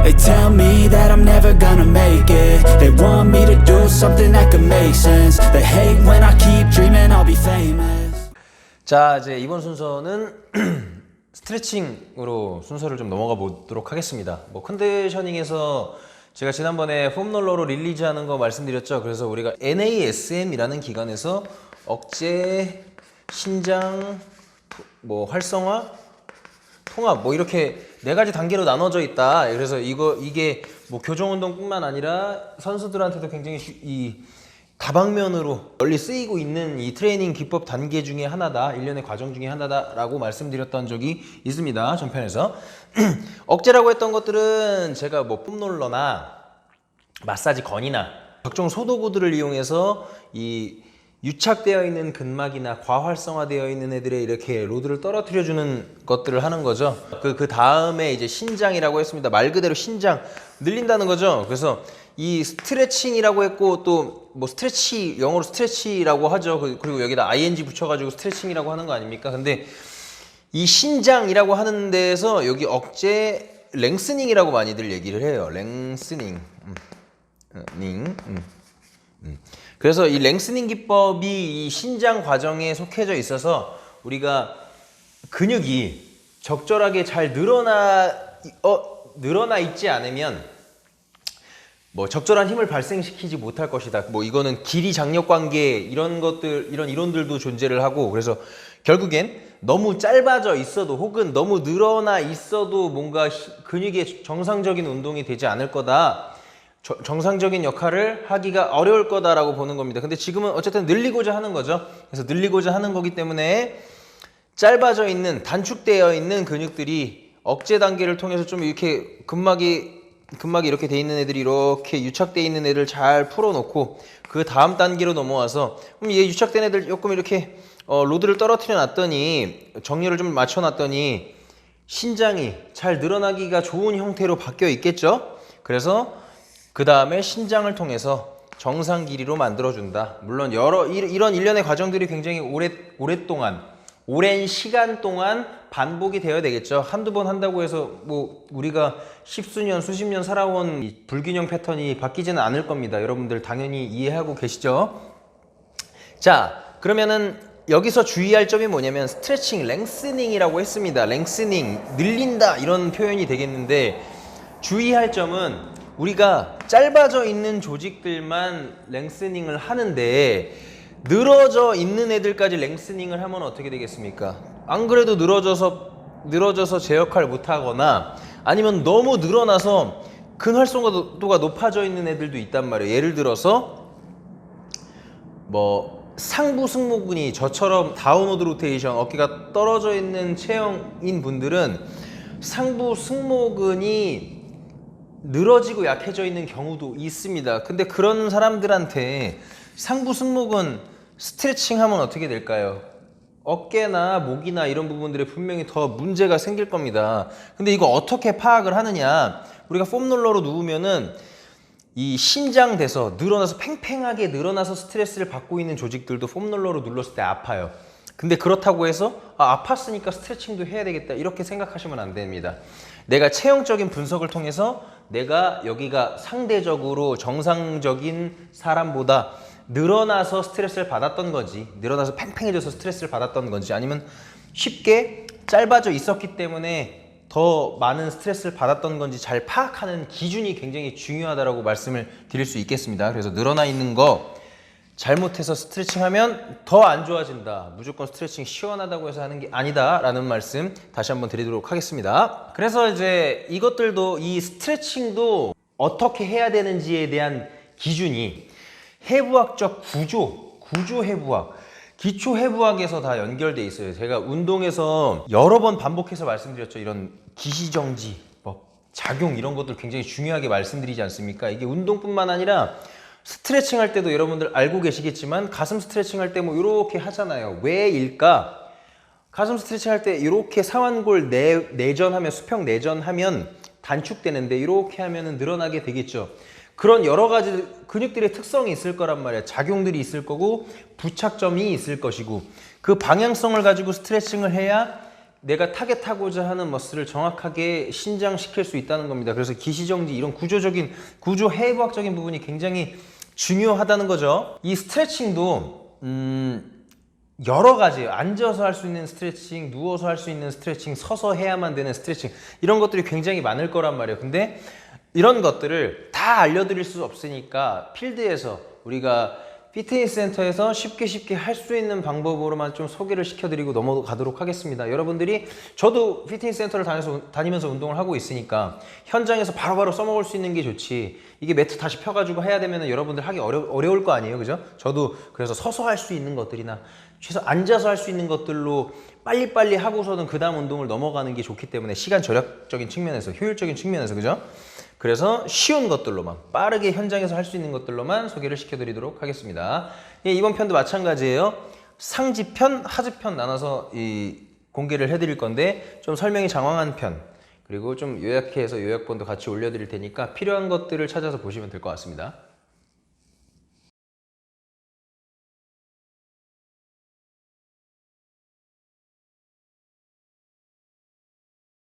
They tell me that I'm never gonna make it. They want me to do something that could make sense. They hate when I keep dreaming I'll be famous. 자, 이제 이번 순서는 스트레칭으로 순서를 좀 넘어가 보도록 하겠습니다. 뭐 컨디셔닝에서 제가 지난번에 폼롤러로 릴리즈하는 거 말씀드렸죠. 그래서 우리가 NASM이라는 기관에서 억제, 신장, 뭐 활성화, 통합 뭐 이렇게 4가지 단계로 나눠져 있다. 그래서 이게 뭐 교정 운동뿐만 아니라 선수들한테도 굉장히 이 다방면으로 널리 쓰이고 있는 이 트레이닝 기법 단계 중에 하나다. 일련의 과정 중에 하나다라고 말씀드렸던 적이 있습니다. 전편에서. 억제라고 했던 것들은 제가 뭐 폼롤러나 마사지 건이나 각종 소도구들을 이용해서 이 유착되어 있는 근막이나 과활성화되어 있는 애들의 이렇게 로드를 떨어뜨려 주는 것들을 하는 거죠. 그 다음에 이제 신장이라고 했습니다. 말 그대로 신장 늘린다는 거죠. 그래서 이 스트레칭이라고 했고 또 뭐 스트레치 영어로 스트레치라고 하죠. 그리고 여기다 ing 붙여가지고 스트레칭이라고 하는 거 아닙니까? 근데 이 신장이라고 하는 데에서 여기 억제 랭스닝이라고 많이들 얘기를 해요. 랭스닝. 그래서 이 랭스닝 기법이 이 신장 과정에 속해져 있어서 우리가 근육이 적절하게 잘 늘어나 있지 않으면 뭐 적절한 힘을 발생시키지 못할 것이다. 뭐 이거는 길이 장력 관계 이런 것들 이런 이론들도 존재를 하고 그래서 결국엔 너무 짧아져 있어도 혹은 너무 늘어나 있어도 뭔가 근육의 정상적인 운동이 되지 않을 거다. 정상적인 역할을 하기가 어려울 거다라고 보는 겁니다. 근데 지금은 어쨌든 늘리고자 하는 거죠. 그래서 늘리고자 하는 거기 때문에 짧아져 있는 단축되어 있는 근육들이 억제 단계를 통해서 좀 이렇게 근막이 이렇게 돼 있는 애들이 이렇게 유착돼 있는 애들 잘 풀어놓고 그 다음 단계로 넘어와서 그럼 얘 유착된 애들 조금 이렇게 로드를 떨어뜨려 놨더니 정렬을 좀 맞춰 놨더니 신장이 잘 늘어나기가 좋은 형태로 바뀌어 있겠죠. 그래서 그 다음에 신장을 통해서 정상 길이로 만들어준다. 물론 이런 일련의 과정들이 굉장히 오랜 시간 동안 반복이 되어야 되겠죠. 한두 번 한다고 해서 뭐 우리가 십수년, 수십 년 살아온 이 불균형 패턴이 바뀌지는 않을 겁니다. 여러분들 당연히 이해하고 계시죠? 자, 그러면은 여기서 주의할 점이 뭐냐면 스트레칭, 랭스닝이라고 했습니다. 랭스닝, 늘린다 이런 표현이 되겠는데 주의할 점은 우리가 짧아져 있는 조직들만 랭스닝을 하는데 늘어져 있는 애들까지 랭스닝을 하면 어떻게 되겠습니까? 안 그래도 늘어져서 제 역할을 못하거나 아니면 너무 늘어나서 근활성도가 높아져 있는 애들도 있단 말이에요. 예를 들어서 뭐 상부 승모근이 저처럼 다운워드 로테이션 어깨가 떨어져 있는 체형인 분들은 상부 승모근이 늘어지고 약해져 있는 경우도 있습니다. 근데 그런 사람들한테 상부 승모근 스트레칭 하면 어떻게 될까요? 어깨나 목이나 이런 부분들에 분명히 더 문제가 생길 겁니다. 근데 이거 어떻게 파악을 하느냐? 우리가 폼롤러로 누우면은 이 신장돼서 늘어나서 팽팽하게 늘어나서 스트레스를 받고 있는 조직들도 폼롤러로 눌렀을 때 아파요. 근데 그렇다고 해서 아팠으니까 스트레칭도 해야 되겠다 이렇게 생각하시면 안 됩니다. 내가 체형적인 분석을 통해서 내가 여기가 상대적으로 정상적인 사람보다 늘어나서 스트레스를 받았던 건지 늘어나서 팽팽해져서 스트레스를 받았던 건지 아니면 쉽게 짧아져 있었기 때문에 더 많은 스트레스를 받았던 건지 잘 파악하는 기준이 굉장히 중요하다고 말씀을 드릴 수 있겠습니다. 그래서 늘어나 있는 거 잘못해서 스트레칭하면 더 안 좋아진다. 무조건 스트레칭 시원하다고 해서 하는 게 아니다 라는 말씀 다시 한번 드리도록 하겠습니다. 그래서 이제 이것들도 이 스트레칭도 어떻게 해야 되는지에 대한 기준이 해부학적 구조 해부학, 기초 해부학에서 다 연결돼 있어요. 제가 운동에서 여러 번 반복해서 말씀드렸죠. 이런 기시정지, 작용 이런 것들 굉장히 중요하게 말씀드리지 않습니까? 이게 운동뿐만 아니라 스트레칭 할 때도 여러분들 알고 계시겠지만 가슴 스트레칭 할 때 뭐 이렇게 하잖아요. 왜일까? 가슴 스트레칭 할 때 이렇게 상완골 내전하면 수평 내전하면 단축되는데 이렇게 하면은 늘어나게 되겠죠. 그런 여러 가지 근육들의 특성이 있을 거란 말이에요. 작용들이 있을 거고 부착점이 있을 것이고 그 방향성을 가지고 스트레칭을 해야 내가 타겟하고자 하는 머슬을 정확하게 신장시킬 수 있다는 겁니다. 그래서 기시정지 이런 구조 해부학적인 부분이 굉장히 중요하다는 거죠. 이 스트레칭도 여러 가지예요. 앉아서 할 수 있는 스트레칭, 누워서 할 수 있는 스트레칭, 서서 해야만 되는 스트레칭, 이런 것들이 굉장히 많을 거란 말이에요. 근데 이런 것들을 다 알려드릴 수 없으니까 필드에서 우리가 피트니스 센터에서 쉽게 할 수 있는 방법으로만 좀 소개를 시켜드리고 넘어가도록 하겠습니다. 여러분들이, 저도 피트니스 센터를 다니면서 운동을 하고 있으니까 현장에서 바로바로 써먹을 수 있는 게 좋지, 이게 매트 다시 펴가지고 해야 되면 여러분들 하기 어려울 거 아니에요, 그죠? 저도 그래서 서서 할 수 있는 것들이나 최소 앉아서 할 수 있는 것들로 빨리빨리 하고서는 그 다음 운동을 넘어가는 게 좋기 때문에, 시간 절약적인 측면에서, 효율적인 측면에서, 그죠? 그래서 쉬운 것들로만, 빠르게 현장에서 할 수 있는 것들로만 소개를 시켜드리도록 하겠습니다. 예, 이번 편도 마찬가지예요. 상지편, 하지편 나눠서 공개를 해드릴 건데, 좀 설명이 장황한 편, 그리고 좀 요약해서 요약본도 같이 올려드릴 테니까 필요한 것들을 찾아서 보시면 될 것 같습니다.